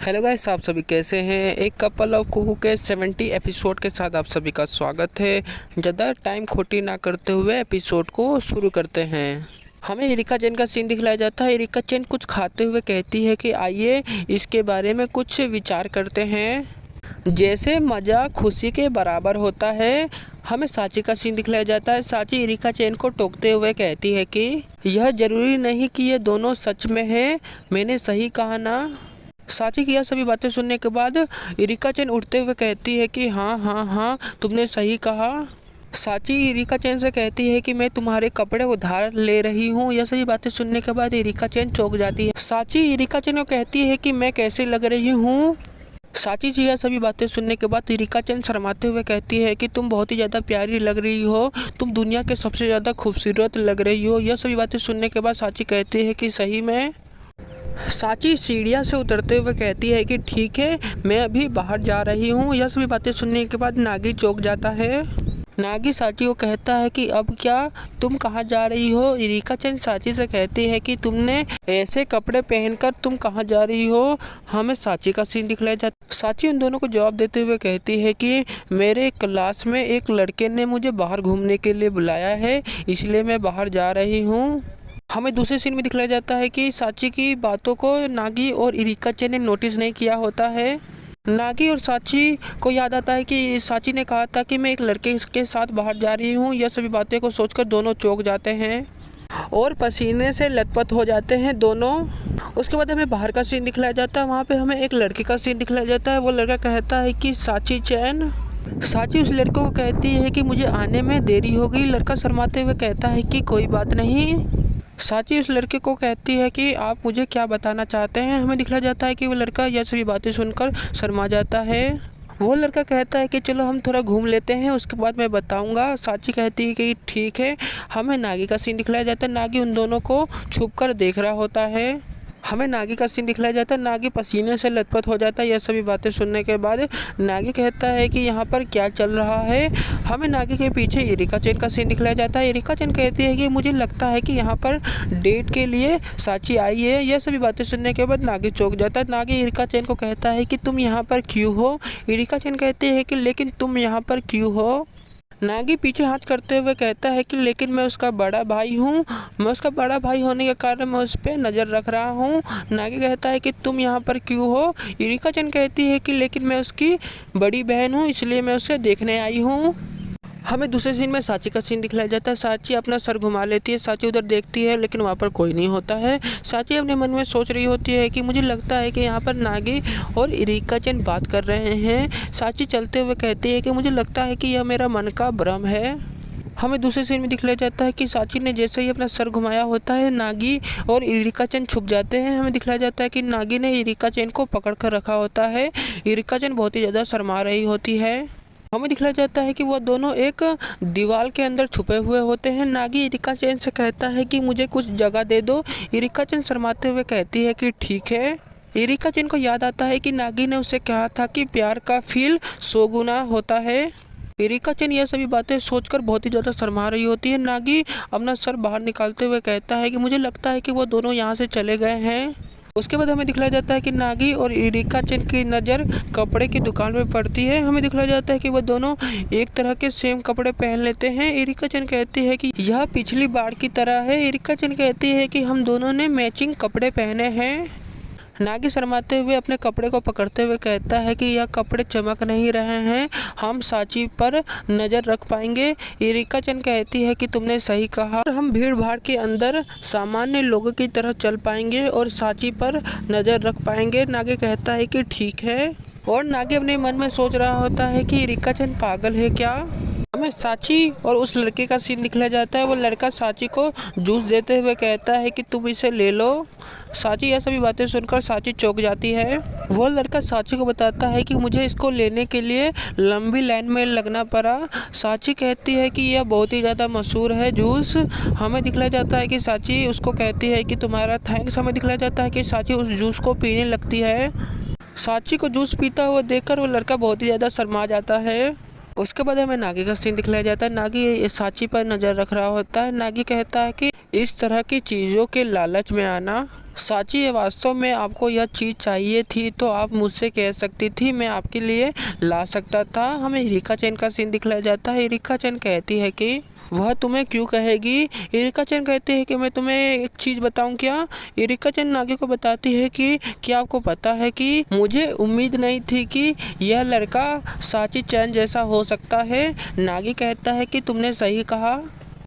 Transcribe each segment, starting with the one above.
Hello guys, आप सभी कैसे हैं। एक कपल ऑफ कुहू के 70 एपिसोड के साथ आप सभी का स्वागत है। ज़्यादा टाइम खोटी ना करते हुए एपिसोड को शुरू करते हैं। हमें एरिका चेन का सीन दिखलाया जाता है। एरिका चेन कुछ खाते हुए कहती है कि आइए इसके बारे में कुछ विचार करते हैं। जैसे मज़ा खुशी के बराबर होता है। हमें साची का सीन दिखलाया जाता है। साची एरिका चेन को टोकते हुए कहती है कि यह ज़रूरी नहीं कि ये दोनों सच में हैं, मैंने सही कहा ना। साची की यह सभी बातें सुनने के बाद एरिका चेन उठते हुए कहती है कि हाँ हाँ हाँ, तुमने सही कहा। साची एरिका चेन से कहती है कि मैं तुम्हारे कपड़े उधार ले रही हूँ। यह सभी बातें सुनने के बाद एरिका चेन चौंक जाती है। साची एरिका चेन को कहती है कि मैं कैसे लग रही हूँ। साची जी यह सभी बातें सुनने के बाद एरिका चेन शर्माते हुए कहती है कि तुम बहुत ही ज़्यादा प्यारी लग रही हो, तुम दुनिया के सबसे ज़्यादा खूबसूरत लग रही हो। यह सभी बातें सुनने के बाद साची कहती है कि सही में। साची सीढ़ियाँ से उतरते हुए कहती है कि ठीक है, मैं अभी बाहर जा रही हूँ। यह सभी बातें सुनने के बाद नागी चौंक जाता है। नागी साची को कहता है कि अब क्या, तुम कहाँ जा रही हो। एरिका चेन साची से कहती है कि तुमने ऐसे कपड़े पहनकर तुम कहाँ जा रही हो। हमें साची का सीन दिखलाया जाता। साची उन दोनों को जवाब देते हुए कहती है कि मेरे क्लास में एक लड़के ने मुझे बाहर घूमने के लिए बुलाया है, इसलिए मैं बाहर जा रही हूँ। हमें दूसरे सीन में दिखलाया जाता है कि साची की बातों को नागी और एरिका चेन ने नोटिस नहीं किया होता है। नागी और साची को याद आता है कि साची ने कहा था कि मैं एक लड़के के साथ बाहर जा रही हूँ। यह सभी बातें को सोचकर दोनों चौंक जाते हैं और पसीने से लथपथ हो जाते हैं दोनों। उसके बाद हमें बाहर का सीन दिखलाया जाता है। वहाँ पे हमें एक लड़के का सीन दिखलाया जाता है। वो लड़का कहता है कि साची चैन। साची उस लड़के को कहती है कि मुझे आने में देरी हो गई। लड़का शर्माते हुए कहता है कि कोई बात नहीं। साची उस लड़के को कहती है कि आप मुझे क्या बताना चाहते हैं। हमें दिखलाया जाता है कि वो लड़का यह सभी बातें सुनकर शर्मा जाता है। वो लड़का कहता है कि चलो हम थोड़ा घूम लेते हैं, उसके बाद मैं बताऊंगा। साची कहती है कि ठीक है। हमें नागी का सीन दिखलाया जाता है। नागी उन दोनों को छुपकर देख रहा होता है। हमें नागी का सीन दिखलाया जाता है। नागी पसीने से लथपथ हो जाता है। यह सभी बातें सुनने के बाद नागी कहता है कि यहाँ पर क्या चल रहा है। हमें नागी के पीछे एरिका चेन का सीन दिखलाया जाता है। एरिका चेन कहती है कि मुझे लगता है कि यहाँ पर डेट के लिए साची आई है। यह सभी बातें सुनने के बाद नागी चौंक जाता है। नागी एरिका चेन को कहता है कि तुम यहाँ पर क्यों हो। एरिका चेन कहती है कि लेकिन तुम यहाँ पर क्यों हो। नागी पीछे हाथ करते हुए कहता है कि लेकिन मैं उसका बड़ा भाई हूँ। मैं उसका बड़ा भाई होने के कारण मैं उस पर नज़र रख रहा हूँ। नागी कहता है कि तुम यहाँ पर क्यों हो। एरिका चेन कहती है कि लेकिन मैं उसकी बड़ी बहन हूँ, इसलिए मैं उसे देखने आई हूँ। हमें दूसरे सीन में साची का सीन दिखलाया जाता है। साची अपना सर घुमा लेती है। साची उधर देखती है लेकिन वहाँ पर कोई नहीं होता है। साची अपने मन में सोच रही होती है कि मुझे लगता है कि यहाँ पर नागी और एरिका चेन बात कर रहे हैं। साची चलते हुए कहती है कि मुझे लगता है कि यह मेरा मन का भ्रम है। हमें दूसरे सीन में दिखलाया जाता है कि साची ने जैसे ही अपना सर घुमाया होता है, नागी और एरिका चेन छुप जाते हैं। हमें दिखलाया जाता है कि नागी ने एरिका चेन को पकड़ कर रखा होता है। एरिका चेन बहुत ही ज़्यादा शर्मा रही होती है। हमें दिखलाया जाता है कि वह दोनों एक दीवार के अंदर छुपे हुए होते हैं। नागी एरिका चेन से कहता है कि मुझे कुछ जगह दे दो। एरिका चेन शर्माते हुए कहती है कि ठीक है। एरिका चेन को याद आता है कि नागी ने उसे कहा था कि प्यार का फील 100 गुना होता है। एरिका चेन यह सभी बातें सोचकर बहुत ही ज़्यादा शर्मा रही होती है। नागी अपना सर बाहर निकालते हुए कहता है कि मुझे लगता है कि वो दोनों यहाँ से चले गए हैं। उसके बाद हमें दिखलाया जाता है कि नागी और एरिका चेन की नज़र कपड़े की दुकान में पड़ती है। हमें दिखलाया जाता है कि वो दोनों एक तरह के सेम कपड़े पहन लेते हैं। एरिका चेन कहती है कि यह पिछली बार की तरह है। एरिका चेन कहती है कि हम दोनों ने मैचिंग कपड़े पहने हैं। नागी शर्माते हुए अपने कपड़े को पकड़ते हुए कहता है कि यह कपड़े चमक नहीं रहे हैं, हम साची पर नज़र रख पाएंगे। एरिका चेन कहती है कि तुमने सही कहा, हम भीड़ भाड़ के अंदर सामान्य लोगों की तरह चल पाएंगे और साची पर नज़र रख पाएंगे। नागी कहता है कि ठीक है। और नागी अपने मन में सोच रहा होता है कि एरिका चेन पागल है क्या। हमें साची और उस लड़के का सीन दिखलाया जाता है। वो लड़का साची को जूस देते हुए कहता है कि तुम इसे ले लो। साची यह सभी बातें सुनकर साची चौंक जाती है। वो लड़का साची को बताता है कि मुझे इसको लेने के लिए लंबी लाइन में लगना पड़ा। साची कहती है कि यह बहुत ही ज़्यादा मशहूर है जूस। हमें दिखलाया जाता है कि साची उसको कहती है कि तुम्हारा थैंक्स। हमें दिखलाया जाता है कि साची उस जूस को पीने लगती है। साची को जूस पीता हुआ देखकर वो लड़का बहुत ही ज़्यादा शर्मा जाता है। उसके बाद हमें नागी का सीन दिखलाया जाता है। नागी साची पर नज़र रख रहा होता है। नागी कहता है कि इस तरह की चीज़ों के लालच में आना। साची, ये वास्तव में आपको यह चीज़ चाहिए थी तो आप मुझसे कह सकती थी, मैं आपके लिए ला सकता था। हमें इरिका चैन का सीन दिखलाया जाता है। इरिका चैन कहती है कि वह तुम्हें क्यों कहेगी। इरिका चैन कहती है कि मैं तुम्हें एक चीज़ बताऊं क्या। इरिका चैन नागी को बताती है कि क्या आपको पता है कि मुझे उम्मीद नहीं थी कि यह लड़का साची चैन जैसा हो सकता है। नागी कहता है कि तुमने सही कहा।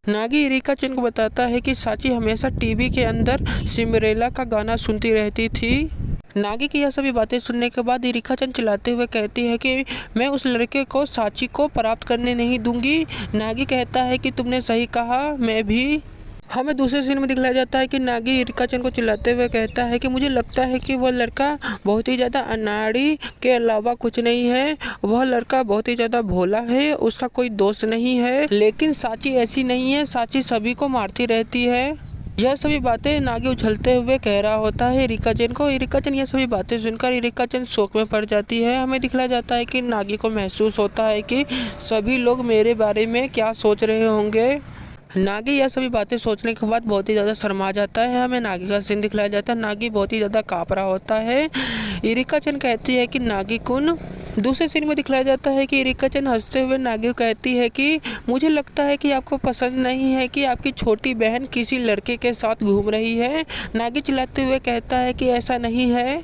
नागी इरिका चैन को बताता है कि साची हमेशा टीवी के अंदर सिंड्रेला का गाना सुनती रहती थी। नागी की यह सभी बातें सुनने के बाद इरिका चैन चिल्लाते हुए कहती है कि मैं उस लड़के को साची को प्राप्त करने नहीं दूंगी। नागी कहता है कि तुमने सही कहा, मैं भी। हमें दूसरे सीन में दिखलाया जाता है कि नागी इरिका चैन को चिल्लाते हुए कहता है कि मुझे लगता है कि वह लड़का बहुत ही ज़्यादा अनाड़ी के अलावा कुछ नहीं है। वह लड़का बहुत ही ज़्यादा भोला है, उसका कोई दोस्त नहीं है। लेकिन साची ऐसी नहीं है, साची सभी को मारती रहती है। यह सभी बातें नागी उछलते हुए कह रहा होता है इरिका चैन को। इरिका चैन यह सभी बातें सुनकर इरिका चैन शोक में पड़ जाती है। हमें दिखलाया जाता है कि नागी को महसूस होता है कि सभी लोग मेरे बारे में क्या सोच रहे होंगे। नागी यह सभी बातें सोचने के बाद बहुत ही ज़्यादा शर्मा जाता है। हमें नागी का सीन दिखलाया जाता है। नागी बहुत ही ज़्यादा काँप रहा होता है। इरिका चैन कहती है कि नागी कुन। दूसरे सीन में दिखलाया जाता है कि इरिका चैन हंसते हुए नागी को कहती है कि मुझे लगता है कि आपको पसंद नहीं है कि आपकी छोटी बहन किसी लड़के के साथ घूम रही है। नागी चिल्लाते हुए कहता है कि ऐसा नहीं है।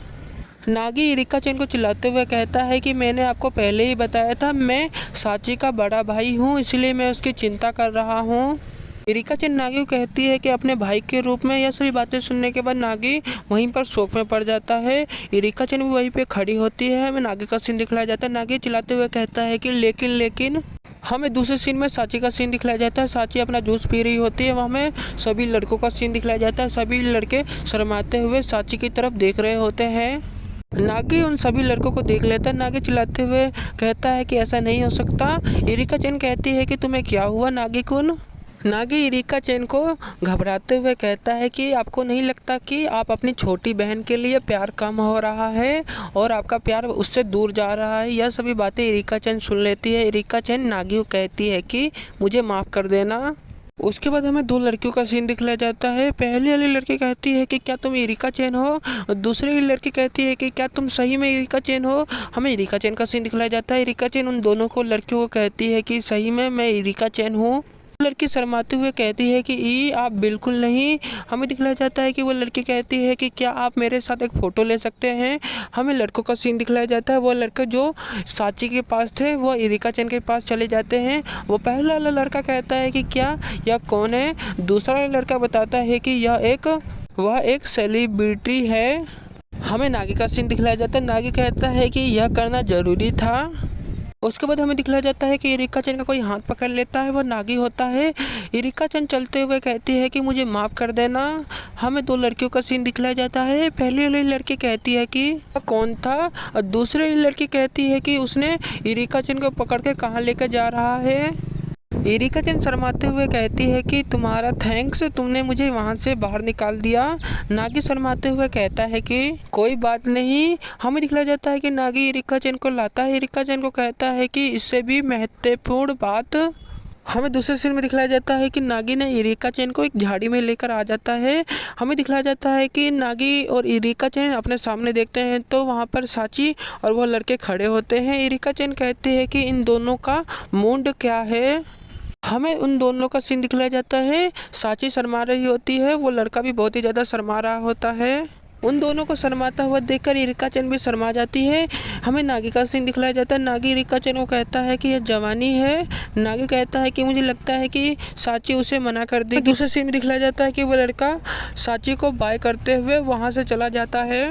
नागी इरिका चैन को चिल्लाते हुए कहता है कि मैंने आपको पहले ही बताया था, मैं साची का बड़ा भाई हूँ, इसलिए मैं उसकी चिंता कर रहा हूँ। इरिका चैन नागी को कहती है कि अपने भाई के रूप में। यह सभी बातें सुनने के बाद नागी वहीं पर शोक में पड़ जाता है। इरिका चैन भी वहीं पे खड़ी होती है। हमें नागी का सीन दिखलाया जाता है। नागी चिल्लाते हुए कहता है कि लेकिन हमें दूसरे सीन में साची का सीन दिखलाया जाता है। साची अपना जूस पी रही होती है। वहाँ में सभी लड़कों का सीन दिखलाया जाता है। सभी लड़के शर्माते हुए साची की तरफ देख रहे होते हैं। नागी उन सभी लड़कों को देख लेता है। नागी चिल्लाते हुए कहता है कि ऐसा नहीं हो सकता। इरिका चैन कहती है कि तुम्हें क्या हुआ नागी कुन। नागी इरिका चैन को घबराते हुए कहता है कि आपको नहीं लगता कि आप अपनी छोटी बहन के लिए प्यार कम हो रहा है और आपका प्यार उससे दूर जा रहा है। यह सभी बातें इरिका चैन सुन लेती है। इरिका चैन नागी को कहती है कि मुझे माफ़ कर देना। उसके बाद हमें दो लड़कियों का सीन दिखलाया जाता है। पहली वाली लड़की कहती है कि क्या तुम इरिका चैन हो। और दूसरी वाली लड़की कहती है कि क्या तुम सही में इरिका चैन हो। हमें इरिका चैन का सीन दिखलाया जाता है। इरिका चैन उन दोनों को लड़कियों को कहती है कि सही में मैं इरिका चैन हूँ। लड़की शर्माते हुए कहती है कि आप बिल्कुल नहीं। हमें दिखलाया जाता है कि वो लड़की कहती है कि क्या आप मेरे साथ एक फ़ोटो ले सकते हैं। हमें लड़कों का सीन दिखलाया जाता है। वो लड़के जो साची के पास थे वो इरिका चैन के पास चले जाते हैं। वो पहला वाला लड़का कहता है कि क्या यह कौन है। दूसरा वाला लड़का बताता है कि वह एक सेलिब्रिटी है। हमें नागी का सीन दिखलाया जाता है। नागी कहता है कि यह करना ज़रूरी था। उसके बाद हमें दिखलाया जाता है कि इरिका चैन का कोई हाथ पकड़ लेता है। वो नागी होता है। इरिका चैन चलते हुए कहती है कि मुझे माफ़ कर देना। हमें दो लड़कियों का सीन दिखलाया जाता है। पहली वाली लड़की कहती है कि कौन था और दूसरी वाली लड़की कहती है कि उसने इरिका चैन को पकड़ के कहाँ लेकर जा रहा है। इरिका चैन शर्माते हुए कहती है कि तुम्हारा थैंक्स, तुमने मुझे वहाँ से बाहर निकाल दिया। नागी शर्माते हुए कहता है कि कोई बात नहीं। हमें दिखलाया जाता है कि नागी इरिका चैन को लाता है। इरिका चैन को कहता है कि इससे भी महत्वपूर्ण बात। हमें दूसरे सीन में दिखलाया जाता है कि नागी ने इरिका चैन को एक झाड़ी में लेकर आ जाता है। हमें दिखलाया जाता है कि नागी और इरिका चैन अपने सामने देखते हैं तो वहाँ पर साची और वह लड़के खड़े होते हैं। इरिका चैन कहते हैं कि इन दोनों का मूड क्या है। हमें उन दोनों का सीन दिखलाया जाता है। साची शर्मा रही होती है। वो लड़का भी बहुत ही ज़्यादा शर्मा रहा होता है। उन दोनों को शर्माता हुआ देखकर इरिका चैन भी शर्मा जाती है। हमें नागी का सीन दिखलाया जाता है। नागी इरिका चैन को कहता है कि यह जवानी है। नागी कहता है कि मुझे लगता है कि साची उसे मना कर देगी। दूसरे सीन में दिखलाया जाता है कि वो लड़का साची को बाय करते हुए वहाँ से चला जाता है।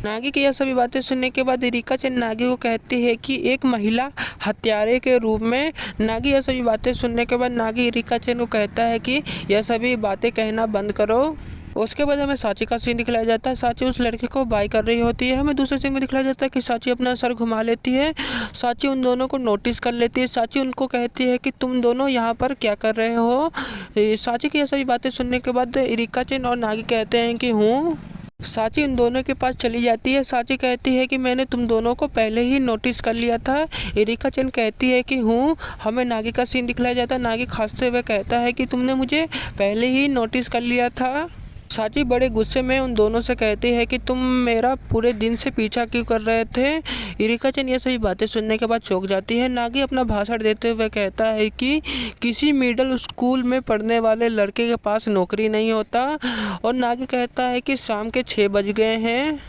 नागी की यह सभी बातें सुनने के बाद इरिका चैन नागी को कहती है कि एक महिला हत्यारे के रूप में। नागी यह सभी बातें सुनने के बाद नागी इरिका चैन को कहता है कि यह सभी बातें कहना बंद करो। उसके बाद हमें साची का सीन दिखलाया जाता है। साची उस लड़के को बाय कर रही होती है। हमें दूसरे सीन में दिखलाया जाता है कि साची अपना सर घुमा लेती है। साची उन दोनों को नोटिस कर लेती है। साची उनको कहती है कि तुम दोनों यहाँ पर क्या कर रहे हो। साची की यह सभी बातें सुनने के बाद इरिका चैन और नागी कहते हैं कि हूँ। साची उन दोनों के पास चली जाती है। साची कहती है कि मैंने तुम दोनों को पहले ही नोटिस कर लिया था। एरिका चेन कहती है कि हूँ। हमें नागी का सीन दिखलाया जाता है। नागी खांसते हुए कहता है कि तुमने मुझे पहले ही नोटिस कर लिया था। साची बड़े गुस्से में उन दोनों से कहती है कि तुम मेरा पूरे दिन से पीछा क्यों कर रहे थे। एरिका चेन ये सभी बातें सुनने के बाद चौंक जाती है। नागी अपना भाषण देते हुए कहता है कि किसी मिडिल स्कूल में पढ़ने वाले लड़के के पास नौकरी नहीं होता। और नागी कहता है कि शाम के 6 बज गए हैं।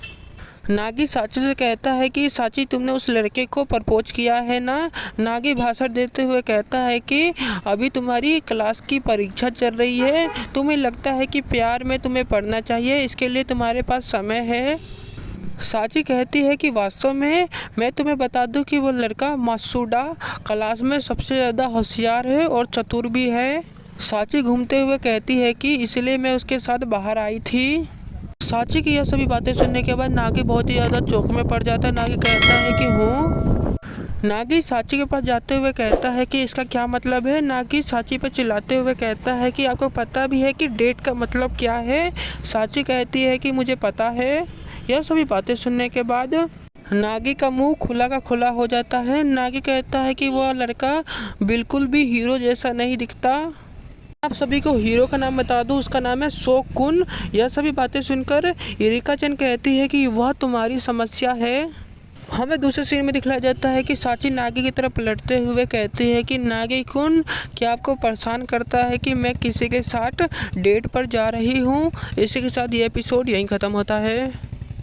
नागी साची से कहता है कि साची तुमने उस लड़के को प्रपोज किया है ना। नागी भाषण देते हुए कहता है कि अभी तुम्हारी क्लास की परीक्षा चल रही है, तुम्हें लगता है कि प्यार में तुम्हें पढ़ना चाहिए, इसके लिए तुम्हारे पास समय है। साची कहती है कि वास्तव में मैं तुम्हें बता दूं कि वो लड़का मासूदा क्लास में सबसे ज़्यादा होशियार है और चतुर भी है। साची घूमते हुए कहती है कि इसलिए मैं उसके साथ बाहर आई थी। साची की यह सभी बातें सुनने के बाद नागी बहुत ही ज़्यादा चौंक में पड़ जाता है। नागी कहता है कि हूँ। नागी साची के पास जाते हुए कहता है कि इसका क्या मतलब है। नागी साची पर चिल्लाते हुए कहता है कि आपको पता भी है कि डेट का मतलब क्या है। साची कहती है कि मुझे पता है। यह सभी बातें सुनने के बाद नागी का मुंह खुला का खुला हो जाता है। नागी कहता है कि वह लड़का बिल्कुल भी हीरो जैसा नहीं दिखता। आप सभी को हीरो का नाम बता दूं, उसका नाम है शो कुन। यह सभी बातें सुनकर एरिका चेन कहती है कि वह तुम्हारी समस्या है। हमें दूसरे सीन में दिखलाया जाता है कि साची नागी की तरफ पलटते हुए कहती है कि नागी कुन, क्या आपको परेशान करता है कि मैं किसी के साथ डेट पर जा रही हूँ। इसी के साथ ये एपिसोड यहीं ख़त्म होता है।